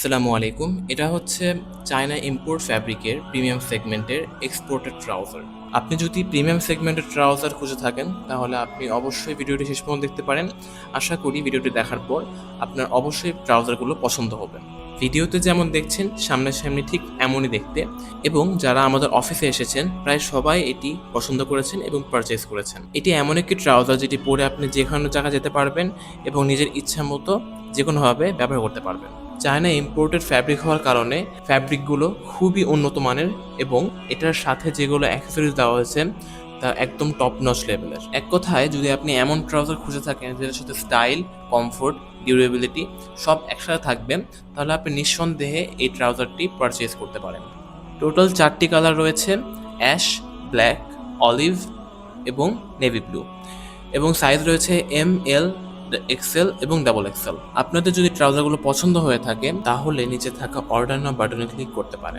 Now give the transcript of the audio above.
আসসালামু আলাইকুম। এটা হচ্ছে চায়না ইম্পোর্ট ফ্যাব্রিকের প্রিমিয়াম সেগমেন্টের এক্সপোর্টেড ট্রাউজার। আপনি যদি প্রিমিয়াম সেগমেন্টের ট্রাউজার খুঁজে থাকেন, তাহলে আপনি অবশ্যই ভিডিওটি শেষ পর্যন্ত দেখতে পারেন। আশা করি ভিডিওটি দেখার পর আপনার অবশ্যই ট্রাউজারগুলো পছন্দ হবে। ভিডিওতে যেমন দেখছেন সামনাসামনি ঠিক এমনই দেখতে, এবং যারা আমাদের অফিসে এসেছেন প্রায় সবাই এটি পছন্দ করেছেন এবং পারচেজ করেছেন। এটি এমন একটি ট্রাউজার যেটি পরে আপনি যে কোনো জায়গায় যেতে পারবেন এবং নিজের ইচ্ছা মতো যে কোনোভাবে ব্যবহার করতে পারবেন। চায়না ইম্পোর্টেড ফ্যাব্রিক হওয়ার কারণে ফ্যাব্রিকগুলো খুবই উন্নত মানের, এবং এটার সাথে যেগুলো অ্যাক্সেসরিজ দেওয়া হয়েছে তা একদম টপ নচ লেভেলের। এক কথায়, যদি আপনি এমন ট্রাউজার খুঁজে থাকেন যেটার সাথে স্টাইল, কমফোর্ট, ডিউরেবিলিটি সব একসাথে থাকবে, তাহলে আপনি নিঃসন্দেহে এই ট্রাউজারটি পারচেজ করতে পারেন। টোটাল 4টি কালার রয়েছে: অ্যাশ, ব্ল্যাক, অলিভ এবং নেভি ব্লু, এবং সাইজ রয়েছে এম, এল, এক্সেল এবং ডাবল এক্সেল। আপনাদের যদি ট্রাউজারগুলো পছন্দ হয়ে থাকে, তাহলে নিচে থাকা অর্ডার নাও বাটনে ক্লিক করতে পারেন।